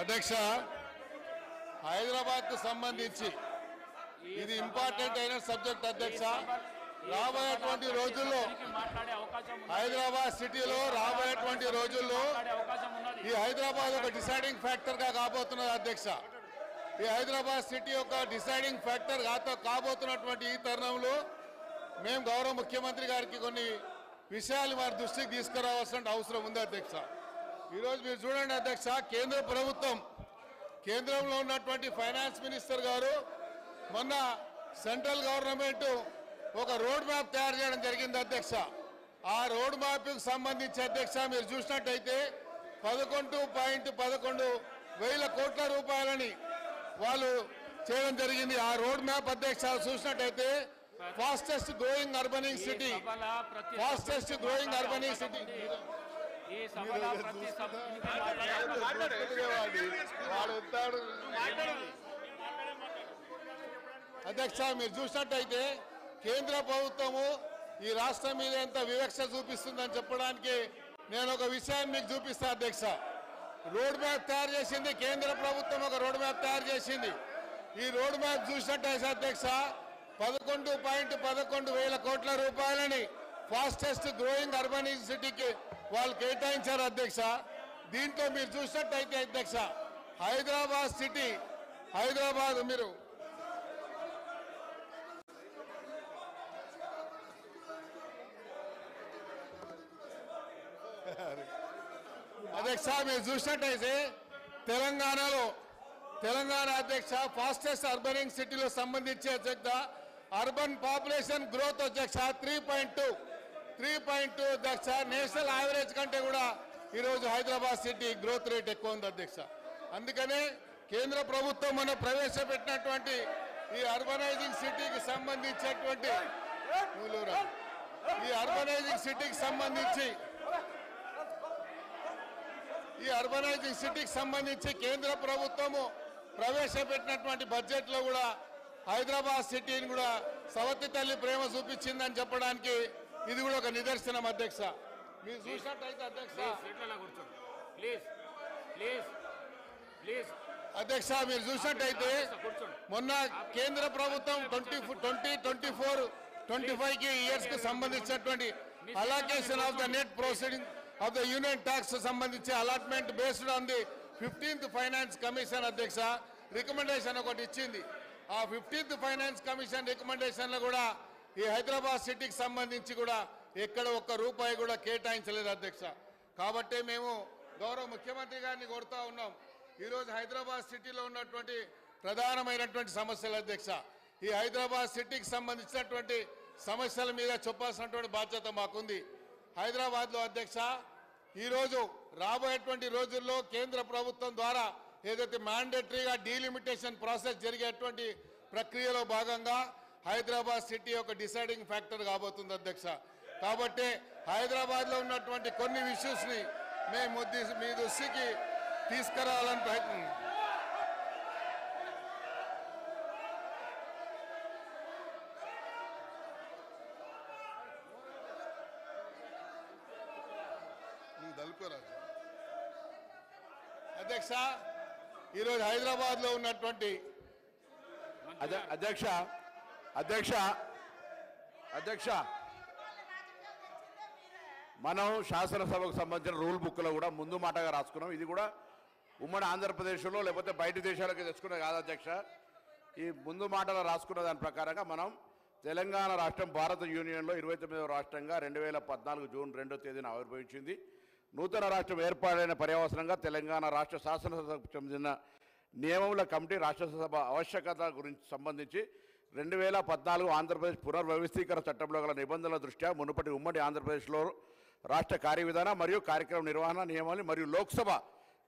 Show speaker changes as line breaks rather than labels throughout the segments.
అధ్యక్ష, హైదరాబాద్ కు సంబంధించి ఇది ఇంపార్టెంట్ అయిన సబ్జెక్ట్ అధ్యక్ష. రాబోయేటువంటి రోజుల్లో హైదరాబాద్ సిటీలో రాబోయేటువంటి రోజుల్లో ఈ హైదరాబాద్ ఒక డిసైడింగ్ ఫ్యాక్టర్ గా కాబోతున్నది అధ్యక్ష. ఈ హైదరాబాద్ సిటీ ఒక డిసైడింగ్ ఫ్యాక్టర్ కాబోతున్నటువంటి ఈ తరుణంలో మేము గౌరవ ముఖ్యమంత్రి గారికి కొన్ని విషయాలు వారి దృష్టికి తీసుకురావాల్సిన అవసరం ఉంది అధ్యక్ష. ఈరోజు మీరు చూడండి అధ్యక్ష, కేంద్ర ప్రభుత్వం కేంద్రంలో ఉన్నటువంటి ఫైనాన్స్ మినిస్టర్ గారు మొన్న సెంట్రల్ గవర్నమెంట్ ఒక రోడ్ మ్యాప్ తయారు చేయడం జరిగింది అధ్యక్ష. ఆ రోడ్ మ్యాప్కి సంబంధించి అధ్యక్ష మీరు చూసినట్టయితే 11.11 కోట్ల రూపాయలని వాళ్ళు చేయడం జరిగింది. ఆ రోడ్ మ్యాప్ అధ్యక్ష చూసినట్టయితే ఫాస్టెస్ట్ గ్రోయింగ్ అర్బనింగ్ సిటీ అధ్యక్ష మీరు చూసినట్టయితే కేంద్ర ప్రభుత్వము ఈ రాష్ట్రం మీద ఎంత వివక్ష చూపిస్తుందని చెప్పడానికి నేను ఒక విషయాన్ని మీకు చూపిస్తా అధ్యక్ష. రోడ్ మ్యాప్ తయారు చేసింది కేంద్ర ప్రభుత్వం, ఒక రోడ్ మ్యాప్ తయారు చేసింది. ఈ రోడ్ మ్యాప్ చూసినట్టయితే అధ్యక్ష 11.11 కోట్ల రూపాయలని ఫాస్టెస్ట్ గ్రోయింగ్ అర్బనైజ్ సిటీకి వాళ్ళు కేటాయించారు అధ్యక్ష. దీంట్లో మీరు చూసినట్టయితే అధ్యక్ష హైదరాబాద్ సిటీ మీరు అధ్యక్ష మీరు చూసినట్టయితే తెలంగాణ అధ్యక్ష ఫాస్టెస్ట్ అర్బనింగ్ సిటీలో సంబంధించి అధ్యక్ష అర్బన్ పాపులేషన్ గ్రోత్ అధ్యక్ష 3.2 అధ్యక్ష. నేషనల్ యావరేజ్ కంటే కూడా ఈరోజు హైదరాబాద్ సిటీ గ్రోత్ రేట్ ఎక్కువ ఉంది అధ్యక్ష. అందుకనే కేంద్ర ప్రభుత్వం మనం ప్రవేశపెట్టినటువంటి ఈ అర్బనైజింగ్ సిటీకి సంబంధించినటువంటి కేంద్ర ప్రభుత్వము ప్రవేశపెట్టినటువంటి బడ్జెట్లో కూడా హైదరాబాద్ సిటీని కూడా సవతి తల్లి ప్రేమ చూపించిందని చెప్పడానికి ఇది కూడా ఒక నిదర్శనం అధ్యక్ష. మీరు చూసినట్టయితే అధ్యక్ష మీరు చూసినట్టయితే మొన్న కేంద్ర ప్రభుత్వం 2024-25 ఇయర్స్ కు సంబంధించినటువంటి allocation of the net proceeding of the union tax సంబంధించి allotment based on the 15th finance commission అధ్యక్ష రికమెండేషన్ ఒకటి ఇచ్చింది. ఆ 15th ఫైనాన్స్ కమిషన్ రికమెండేషన్లో కూడా ఈ హైదరాబాద్ సిటీకి సంబంధించి కూడా ఎక్కడ ఒక్క రూపాయి కూడా కేటాయించలేదు అధ్యక్ష. కాబట్టి మేము గౌరవ ముఖ్యమంత్రి గారిని కోరుతా ఉన్నాం, ఈరోజు హైదరాబాద్ సిటీలో ఉన్నటువంటి ప్రధానమైనటువంటి సమస్యలు అధ్యక్ష, ఈ హైదరాబాద్ సిటీకి సంబంధించినటువంటి సమస్యల మీద చెప్పాల్సినటువంటి బాధ్యత మాకుంది. హైదరాబాద్లో అధ్యక్ష ఈరోజు రాబోయేటువంటి రోజుల్లో కేంద్ర ప్రభుత్వం ద్వారా ఏదైతే మ్యాండేటరీగా డీలిమిటేషన్ ప్రాసెస్ జరిగేటువంటి ప్రక్రియలో భాగంగా హైదరాబాద్ సిటీ ఒక డిసైడింగ్ ఫ్యాక్టర్ కాబోతుంది అధ్యక్ష. కాబట్టి హైదరాబాద్లో ఉన్నటువంటి కొన్ని ఇష్యూస్ని మేము మీ దృష్టికి తీసుకురావాలని ప్రయత్నం అధ్యక్ష. ఈరోజు హైదరాబాద్లో ఉన్నటువంటి
అధ్యక్ష మనం శాసనసభకు సంబంధించిన రూల్ బుక్లో కూడా ముందు మాటగా రాసుకున్నాం. ఇది కూడా ఉమ్మడి ఆంధ్రప్రదేశ్లో లేకపోతే బయట దేశాలకి తెచ్చుకున్నది కాదు అధ్యక్ష. ఈ ముందు మాటలో రాసుకున్న దాని ప్రకారంగా మనం తెలంగాణ రాష్ట్రం భారత యూనియన్లో 29వ రాష్ట్రంగా 2014 జూన్ 2వ తేదీన ఆవిర్భవించింది. నూతన రాష్ట్రం ఏర్పాటైన పర్యవసనంగా తెలంగాణ రాష్ట్ర శాసనసభకు చెందిన నియమముల కమిటీ రాష్ట్రసభ ఆవశ్యకత గురించి సంబంధించి 2014 ఆంధ్రప్రదేశ్ పునర్వ్యవస్థీకరణ చట్టంలో గల నిబంధనల దృష్ట్యా మునుపటి ఉమ్మడి ఆంధ్రప్రదేశ్లో రాష్ట్ర కార్యవిధాన మరియు కార్యక్రమ నిర్వహణ నియమాలు మరియు లోక్సభ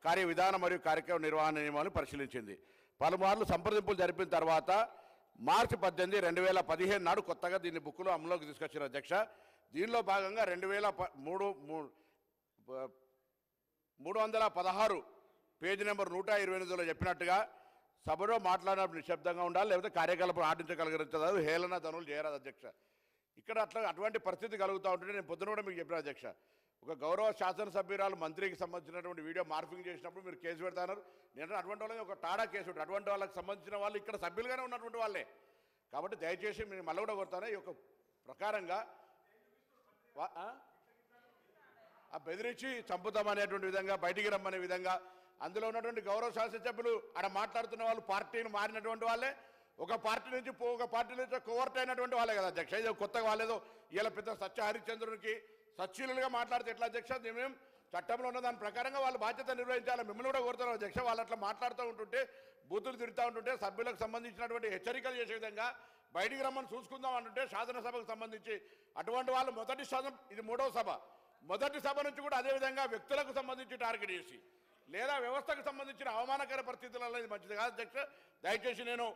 కార్యవిధాన మరియు కార్యక్రమ నిర్వహణ నియమాలను పరిశీలించింది. పలుమార్లు సంప్రదింపులు జరిపిన తర్వాత మార్చి 18, 2015 నాడు కొత్తగా దీన్ని బుక్లో అమలులోకి తీసుకొచ్చారు అధ్యక్ష. దీనిలో భాగంగా 316 పేజీ నెంబర్ 128లో చెప్పినట్టుగా సభలో మాట్లాడినప్పుడు నిశ్శబ్దంగా ఉండాలి, లేకపోతే కార్యకలాపం ఆడించగలగరాదు, హేళన ధనులు చేయరాదు అధ్యక్ష. ఇక్కడ అటువంటి పరిస్థితి కలుగుతూ ఉంటుంటే నేను పొద్దున కూడా మీకు చెప్పిన అధ్యక్ష, ఒక గౌరవ శాసనసభ్యురాలు మంత్రికి సంబంధించినటువంటి వీడియో మార్పింగ్ చేసినప్పుడు మీరు కేసు పెడతారు. నేను అటువంటి వాళ్ళని ఒక టాడా కేసు ఉంటుంది. అటువంటి వాళ్ళకి సంబంధించిన వాళ్ళు ఇక్కడ సభ్యులుగానే ఉన్నటువంటి వాళ్ళే. కాబట్టి దయచేసి మీరు మళ్ళీ కూడా కొడతాను ఈ యొక్క ప్రకారంగా ఆ బెదిరించి చంపుతామనేటువంటి విధంగా, బయటికి రమ్మనే విధంగా, అందులో ఉన్నటువంటి గౌరవ శాసనసభ్యులు ఆడ మాట్లాడుతున్న వాళ్ళు పార్టీని మారినటువంటి వాళ్ళే, ఒక పార్టీ నుంచి ఒక పార్టీ నుంచి కోవర్ట్ అయినటువంటి వాళ్ళే కదా అధ్యక్ష. ఇది కొత్తగా వాళ్ళేదో ఇలా పెద్ద సత్య హరిశ్చంద్రునికి సచ్చీలుగా మాట్లాడితే ఎట్లా అధ్యక్ష? మేము చట్టంలో ఉన్న దాని ప్రకారంగా వాళ్ళు బాధ్యత నిర్వహించాలి. మిమ్మల్ని కూడా కోరుతున్నారు అధ్యక్ష. వాళ్ళు అట్లా మాట్లాడుతూ ఉంటుంటే, బూతులు తిరుగుతూ ఉంటుంటే, సభ్యులకు సంబంధించినటువంటి హెచ్చరికలు చేసే విధంగా బయటికి రమ్మని చూసుకుందాం అంటుంటే, శాసనసభకు సంబంధించి అటువంటి వాళ్ళు మొదటి సభ, ఇది 3వ సభ, మొదటి సభ నుంచి కూడా అదేవిధంగా వ్యక్తులకు సంబంధించి టార్గెట్ చేసి, లేదా వ్యవస్థకు సంబంధించిన అవమానకర పరిస్థితులలో ఇది మంచిది కాదు అధ్యక్ష. దయచేసి నేను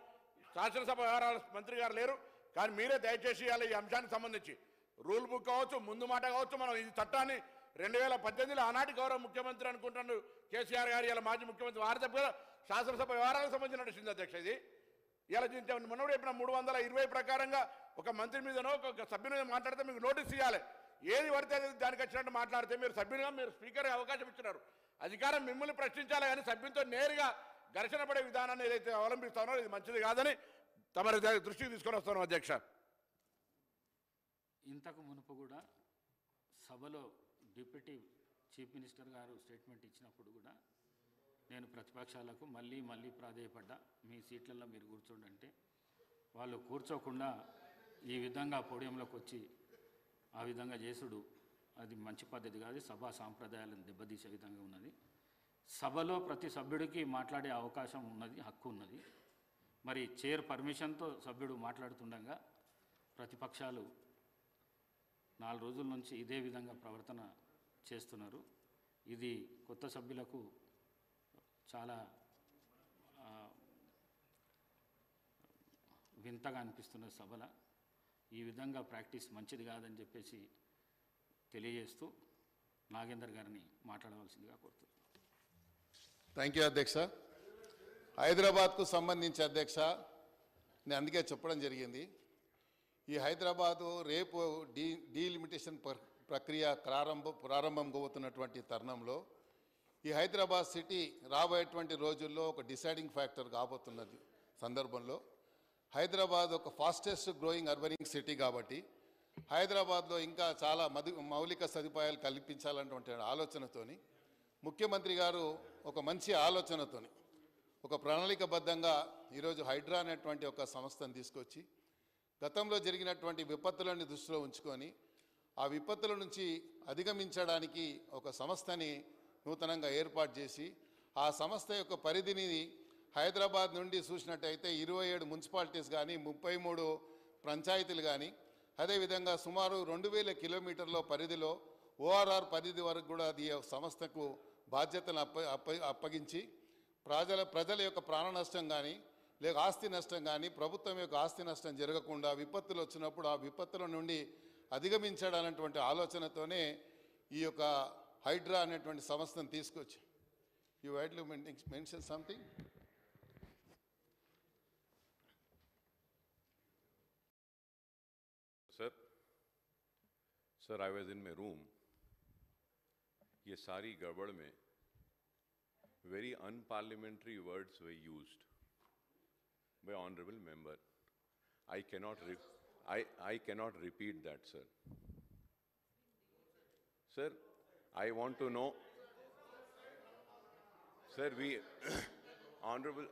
శాసనసభ వ్యవహారాల మంత్రి గారు లేరు, కానీ మీరే దయచేసి ఈ అంశానికి సంబంధించి రూల్ బుక్ కావచ్చు, ముందు మాట కావచ్చు, మనం ఈ చట్టాన్ని 2018లో ఆనాటి గౌరవ ముఖ్యమంత్రి అనుకుంటున్నాడు కేసీఆర్ గారు, ఇలా మాజీ ముఖ్యమంత్రి వారి తప్ప శాసనసభ వ్యవహారాలకు సంబంధించిన నడిచింది అధ్యక్ష. ఇది ఇలా మొన్న చెప్పిన 320 ప్రకారంగా ఒక మంత్రి మీదనో ఒక సభ్యుని మీద మాట్లాడితే మీకు నోటీస్ ఇవ్వాలి. ఏది పడితే దానికి వచ్చినట్టు మాట్లాడితే మీరు సభ్యునిగా మీరు స్పీకర్గా అవకాశం ఇచ్చినారు. అధికారం మిమ్మల్ని ప్రశ్నించాలి, కానీ సభ్యులతో నేరుగా ఘర్షణ పడే విధానాన్ని ఏదైతే అవలంబిస్తానో ఇది మంచిది కాదని తమరి దృష్టికి తీసుకొని వస్తాను అధ్యక్ష.
ఇంతకు మునుపు కూడా సభలో డిప్యూటీ చీఫ్ మినిస్టర్ గారు స్టేట్మెంట్ ఇచ్చినప్పుడు కూడా నేను ప్రతిపక్షాలకు మళ్ళీ ప్రాధేయపడ్డా, మీ సీట్లలో మీరు కూర్చోండి అంటే వాళ్ళు కూర్చోకుండా ఈ విధంగా పోడియంలోకి వచ్చి ఆ విధంగా చేసుడు అది మంచి పద్ధతి కాదు. సభా సాంప్రదాయాలను దెబ్బతీసే విధంగా ఉన్నది. సభలో ప్రతి సభ్యుడికి మాట్లాడే అవకాశం ఉన్నది, హక్కు ఉన్నది. మరి చైర్ పర్మిషన్తో సభ్యుడు మాట్లాడుతుండగా ప్రతిపక్షాలు 4 రోజుల నుంచి ఇదే విధంగా ప్రవర్తన చేస్తున్నారు. ఇది కొత్త సభ్యులకు చాలా వింతగా అనిపిస్తున్న సభల ఈ విధంగా ప్రాక్టీస్ మంచిది కాదని చెప్పేసి తెలియజేస్తూ నాగేందర్ గారిని మాట్లాడవలసిందిగా కోరుతున్నాను.
థ్యాంక్ యూ అధ్యక్ష. హైదరాబాద్కు సంబంధించి అధ్యక్ష, నేను అందుకే చెప్పడం జరిగింది, ఈ హైదరాబాదు రేపు డీలిమిటేషన్ ప్రక్రియ ప్రారంభం అవుతున్నటువంటి తరుణంలో ఈ హైదరాబాద్ సిటీ రాబోయేటువంటి రోజుల్లో ఒక డిసైడింగ్ ఫ్యాక్టర్ కాబోతున్నది సందర్భంలో హైదరాబాద్ ఒక ఫాస్టెస్ట్ గ్రోయింగ్ అర్బనింగ్ సిటీ కాబట్టి హైదరాబాద్లో ఇంకా చాలా మౌలిక సదుపాయాలు కల్పించాలన్నటువంటి ఆలోచనతోని ముఖ్యమంత్రి గారు ఒక మంచి ఆలోచనతోని ఒక ప్రణాళికబద్ధంగా ఈరోజు హైడ్రా అనేటువంటి ఒక సంస్థను తీసుకొచ్చి గతంలో జరిగినటువంటి విపత్తులను దృష్టిలో ఉంచుకొని ఆ విపత్తుల నుంచి అధిగమించడానికి ఒక సంస్థని నూతనంగా ఏర్పాటు చేసి ఆ సంస్థ యొక్క పరిధిని హైదరాబాద్ నుండి చూసినట్టయితే 27 మున్సిపాలిటీస్ కానీ 33 పంచాయతీలు కానీ అదేవిధంగా సుమారు 2000 కిలోమీటర్ల పరిధిలో ఓఆర్ఆర్ పరిధి వరకు కూడా అది సంస్థకు బాధ్యతను అప్పగించి ప్రజల యొక్క ప్రాణ నష్టం కానీ లేక ఆస్తి నష్టం కానీ ప్రభుత్వం యొక్క ఆస్తి నష్టం జరగకుండా విపత్తులు వచ్చినప్పుడు ఆ విపత్తుల నుండి అధిగమించడాలన్నటువంటి ఆలోచనతోనే ఈ యొక్క హైడ్రా అనేటువంటి సంస్థను తీసుకొచ్చి you widely mention something.
Sir I was in my room, ये सारी गड़बड़ में very unparliamentary words way used by honorable member. I cannot repeat that, sir. Sir, I want to know, sir, we honorable